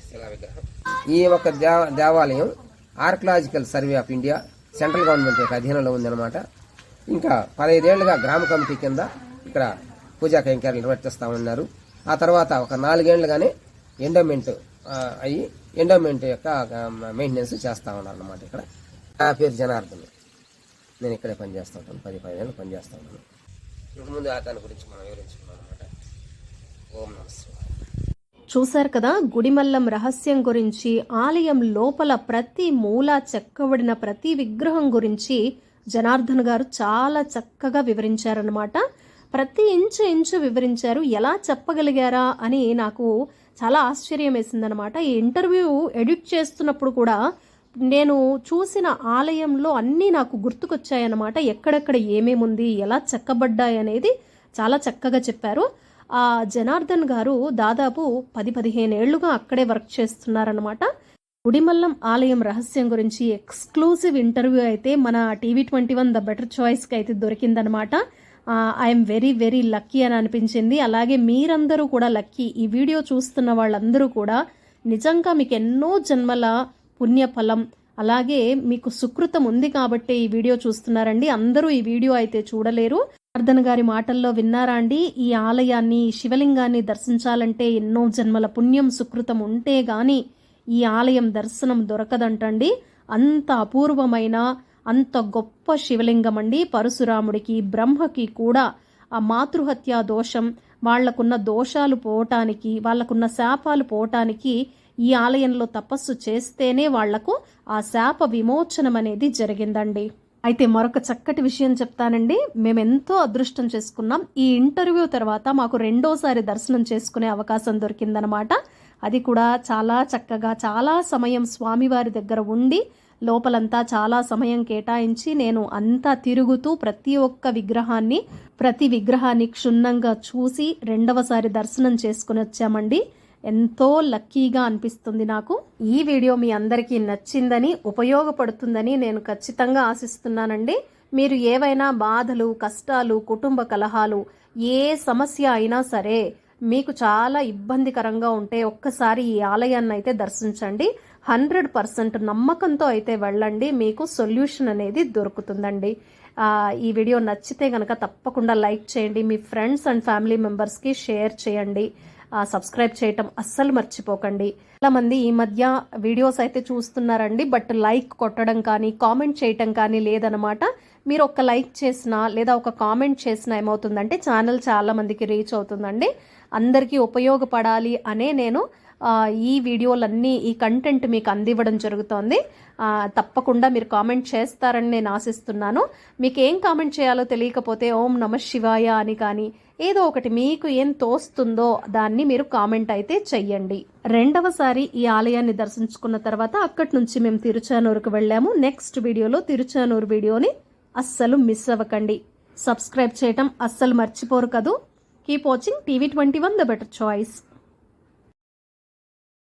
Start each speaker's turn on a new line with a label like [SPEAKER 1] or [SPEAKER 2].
[SPEAKER 1] శిలా విగ్రహం. ఈ ఒక దేవాలయం archaeological survey of India central government యొక్క అధీనంలో ఉందన్నమాట. ఇంకా 15 ఏళ్లుగా గ్రామ కమిటీ కింద ఇక్కడ పూజా కైంకర్యాలు నిర్వర్తిస్తూ ఉన్నారు. ఆ తర్వాత ఒక 4 ఏళ్లుగానే ఎండోమెంట్ అయ్యి ఎండోమెంట్ యొక్క మెయింటెనెన్స్ చేస్తూ ఉన్నారు అన్నమాట. ఇక్కడ నా పేరు జనార్దన్, నేను ఇక్కడే పనిచేస్తూ ఉంటాను. 10-15 ఏళ్ళు పనిచేస్తూ ఉంటాను. ఇంక ముందు దాని గురించి మనం వివరించుకున్నాం అనమాట. ఓం నమస్తే.
[SPEAKER 2] చూశారు కదా, గుడిమల్లం రహస్యం గురించి, ఆలయం లోపల ప్రతి మూల చెక్కబడిన ప్రతి విగ్రహం గురించి జనార్దన్ గారు చాలా చక్కగా వివరించారనమాట. ప్రతి ఇంచు వివరించారు. ఎలా చెప్పగలిగారా అని నాకు చాలా ఆశ్చర్యం వేసిందనమాట. ఈ ఇంటర్వ్యూ ఎడిట్ చేస్తున్నప్పుడు కూడా నేను చూసిన ఆలయంలో అన్నీ నాకు గుర్తుకొచ్చాయన్నమాట. ఎక్కడెక్కడ ఏమేముంది, ఎలా చెక్కబడ్డాయి అనేది చాలా చక్కగా చెప్పారు. ఆ జనార్దన్ గారు దాదాపు 10-15 ఏళ్లుగా అక్కడే వర్క్ చేస్తున్నారనమాట. గుడిమల్లం ఆలయం రహస్యం గురించి ఎక్స్క్లూజివ్ ఇంటర్వ్యూ అయితే మన TV21 ద బెటర్ చాయిస్కి అయితే దొరికిందనమాట. ఐఎమ్ వెరీ వెరీ లక్కీ అని అనిపించింది. అలాగే మీరందరూ కూడా లక్కీ. ఈ వీడియో చూస్తున్న వాళ్ళందరూ కూడా నిజంగా మీకు ఎన్నో జన్మల పుణ్యఫలం, అలాగే మీకు సుకృతం ఉంది కాబట్టి ఈ వీడియో చూస్తున్నారండి. అందరూ ఈ వీడియో అయితే చూడలేరు. జనార్దన్ గారి మాటల్లో విన్నారా అండి? ఈ ఆలయాన్ని, శివలింగాన్ని దర్శించాలంటే ఎన్నో జన్మల పుణ్యం సుకృతం ఉంటే గాని ఈ ఆలయం దర్శనం దొరకదంటండి. అంత అపూర్వమైన, అంత గొప్ప శివలింగం అండి. పరశురాముడికి, బ్రహ్మకి కూడా ఆ మాతృహత్యా దోషం, వాళ్లకున్న దోషాలు పోవటానికి, వాళ్లకున్న శాపాలు పోవటానికి ఈ ఆలయంలో తపస్సు చేస్తేనే వాళ్లకు ఆ శాప విమోచనం అనేది జరిగిందండి. అయితే మరొక చక్కటి విషయం చెప్తానండి. మేమెంతో అదృష్టం చేసుకున్నాం. ఈ ఇంటర్వ్యూ తర్వాత మాకు రెండోసారి దర్శనం చేసుకునే అవకాశం దొరికిందనమాట. అది కూడా చాలా చక్కగా, చాలా సమయం స్వామివారి దగ్గర ఉండి, లోపలంతా చాలా సమయం కేటాయించి నేను అంతా తిరుగుతూ ప్రతి విగ్రహాన్ని క్షుణ్ణంగా చూసి రెండవసారి దర్శనం చేసుకుని వచ్చామండి. ఎంతో లక్కీగా అనిపిస్తుంది నాకు. ఈ వీడియో మీ అందరికీ నచ్చిందని, ఉపయోగపడుతుందని నేను ఖచ్చితంగా ఆశిస్తున్నానండి. మీరు ఏవైనా బాధలు, కష్టాలు, కుటుంబ కలహాలు, ఏ సమస్య అయినా సరే మీకు చాలా ఇబ్బందికరంగా ఉంటే ఒక్కసారి ఈ ఆలయాన్ని అయితే దర్శించండి. 100% నమ్మకంతో అయితే వెళ్ళండి. మీకు సొల్యూషన్ అనేది దొరుకుతుందండి. ఈ వీడియో నచ్చితే కనుక తప్పకుండా లైక్ చేయండి. మీ ఫ్రెండ్స్ అండ్ ఫ్యామిలీ మెంబర్స్కి షేర్ చేయండి. సబ్స్క్రైబ్ చేయటం అస్సలు మర్చిపోకండి. చాలా మంది ఈ మధ్య వీడియోస్ అయితే చూస్తున్నారండి, బట్ లైక్ కొట్టడం కానీ కామెంట్ చేయటం కానీ లేదనమాట. మీరు ఒక లైక్ చేసినా లేదా ఒక కామెంట్ చేసినా ఏమవుతుందంటే ఛానల్ చాలా మందికి రీచ్ అవుతుందండి. అందరికీ ఉపయోగపడాలి అనే నేను ఈ వీడియోలన్నీ, ఈ కంటెంట్ మీకు అందివ్వడం జరుగుతోంది. తప్పకుండా మీరు కామెంట్ చేస్తారని నేను ఆశిస్తున్నాను. మీకు ఏం కామెంట్ చేయాలో తెలియకపోతే ఓం నమ శివాయ అని కానీ ఏదో ఒకటి మీకు ఏం తోస్తుందో దాన్ని మీరు కామెంట్ అయితే చెయ్యండి. రెండవసారి ఈ ఆలయాన్ని దర్శించుకున్న తర్వాత అక్కడి నుంచి మేము తిరుచానూరుకు వెళ్ళాము. నెక్స్ట్ వీడియోలో తిరుచానూరు వీడియోని అస్సలు మిస్ అవ్వకండి. సబ్స్క్రైబ్ చేయటం అస్సలు మర్చిపోరు కదూ. Keep watching TV21 the better choice.